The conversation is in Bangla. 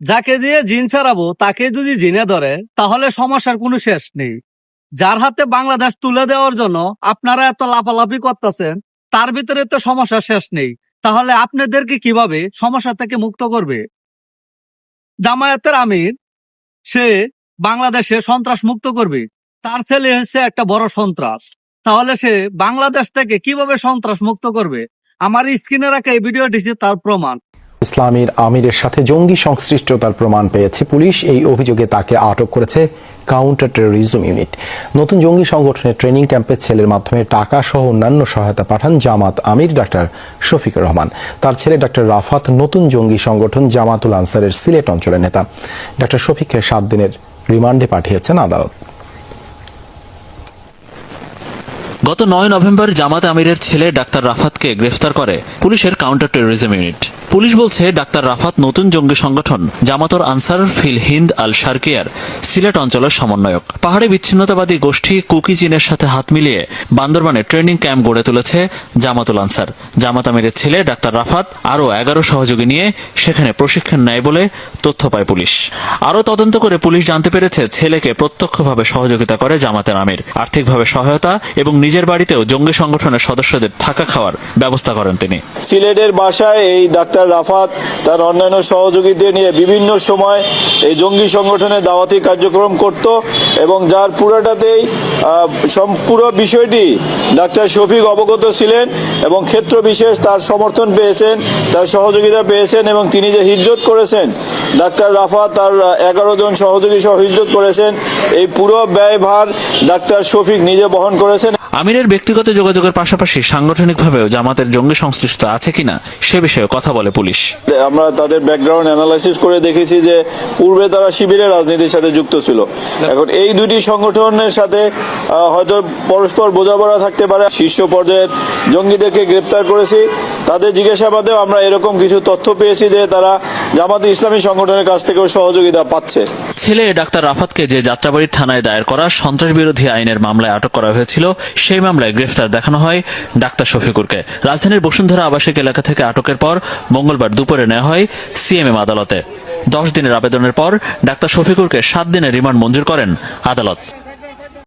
যাকে দিয়ে জিন ছাড়াবো তাকে যদি জিনে ধরে তাহলে সমস্যার কোনো শেষ নেই। যার হাতে বাংলাদেশ তুলে দেওয়ার জন্য আপনারা এত লাফালাফি করতেছেন তার ভিতরে তো সমস্যার শেষ নেই। তাহলে আপনাদেরকে কিভাবে সমস্যা থেকে মুক্ত করবে? জামায়াতের আমির সে বাংলাদেশে সন্ত্রাস মুক্ত করবে, তার ছেলে হচ্ছে একটা বড় সন্ত্রাস। তাহলে সে বাংলাদেশ থেকে কিভাবে সন্ত্রাস মুক্ত করবে? আমার স্ক্রিনে রাখা এই ভিডিও দিচ্ছে তার প্রমাণ। ইসলামীর আমিরের সাথে জঙ্গি সংশ্লিষ্টতার প্রমাণ পেয়েছে পুলিশ। এই অভিযোগে তাকে আটক করেছে কাউন্টার টেরোরিজম ইউনিট। নতুন জঙ্গি সংগঠনের ট্রেনিং ক্যাম্পে ছেলের মাধ্যমে টাকা সহ অন্যান্য সহায়তা পাঠান জামাত আমির ডাক্তার শফিকুর রহমান। তার ছেলে ডাক্তার রাফাত নতুন জঙ্গি সংগঠন জামাতুল আনসারের সিলেট অঞ্চলের নেতা। ডাক্তার শফিককে 7 দিনের রিমান্ডে পাঠিয়েছেন আদালত। গত 9 নভেম্বর জামাত আমিরের ছেলে ডাক্তার রাফাতকে গ্রেফতার করে পুলিশের কাউন্টার টেরোরিজম ইউনিট। পুলিশ বলছে ডাক্তার রাফাত নতুন জঙ্গি সংগঠন জামাতুল আনসার ফিল হিন্দ আল শারকিয়ার সিলেট অঞ্চলের সমন্বয়ক। পাহাড়ি বিচ্ছিন্নতাবাদী গোষ্ঠী কুকি চীনের সাথে হাত মিলিয়ে বান্দরবানে ট্রেনিং ক্যাম্প গড়ে তুলেছে জামাতুল আনসার। জামাত আমিরের ছেলে ডাক্তার রাফাত আরও 11 সহযোগী নিয়ে সেখানে প্রশিক্ষণ নেয় বলে তথ্য পায় পুলিশ। আরও তদন্ত করে পুলিশ জানতে পেরেছে ছেলেকে প্রত্যক্ষভাবে সহযোগিতা করে জামাতের আমির, আর্থিকভাবে সহায়তা এবং নিজের বাড়িতেও জঙ্গি সংগঠনের সদস্যদের থাকা খাওয়ার ব্যবস্থা করেন তিনি। সিলেটের বাসায় এই ডাক্তার রাফাত তার অন্যান্য সহযোগীদের নিয়ে বিভিন্ন সময় এই জঙ্গি সংগঠনের দাওয়াতি কার্যক্রম করত এবং যার পুরোটাতেই পুরো বিষয়টি ডাক্তার শফিক অবগত ছিলেন এবং ক্ষেত্র বিশেষ তার সমর্থন পেয়েছেন, তার সহযোগিতা পেয়েছেন এবং তিনি যে হিজ্জত করেছেন ডাক্তার রাফাত তার 11 জন সহযোগী সহ হিজ্জত করেছেন, এই পুরো ব্যয়ভার ডাক্তার শফিক নিজে বহন করেছেন। আমিরের ব্যক্তিগত যোগাযোগের পাশাপাশি সাংগঠনিকভাবেও জামাতের জঙ্গি সংশ্লিষ্টতা আছে কিনা সে বিষয়ে কথা বলে পুলিশ। আমরা তাদের ব্যাকগ্রাউন্ড অ্যানালাইসিস করে দেখেছি যে পূর্বে তারা শিবিরের রাজনীতির সাথে যুক্ত ছিল। এখন এই দুটি সংগঠনের সাথে হয়তো পরস্পর বোঝাপড়া থাকতে পারে। শীর্ষ পর্যায়ের জঙ্গিদেরকে গ্রেপ্তার করেছি, তাদের জিজ্ঞাসাবাদেও আমরা এরকম কিছু তথ্য পেয়েছি যে তারা জামাতে ইসলামী সংগঠনের কাছ থেকেও সহযোগিতা পাচ্ছে। ছেলে ডাক্তার রাফাতকে যে যাত্রাবাড়ির থানায় দায়ের করা সন্ত্রাস বিরোধী আইনের মামলায় আটক করা হয়েছিল সেই মামলায় গ্রেফতার দেখানো হয় ডাক্তার শফিকুরকে। রাজধানীর বসুন্ধরা আবাসিক এলাকা থেকে আটকের পর মঙ্গলবার দুপুরে নেওয়া হয় সিএমএম আদালতে। 10 দিনের আবেদনের পর ডাক্তার শফিকুরকে 7 দিনের রিমান্ড মঞ্জুর করেন আদালত।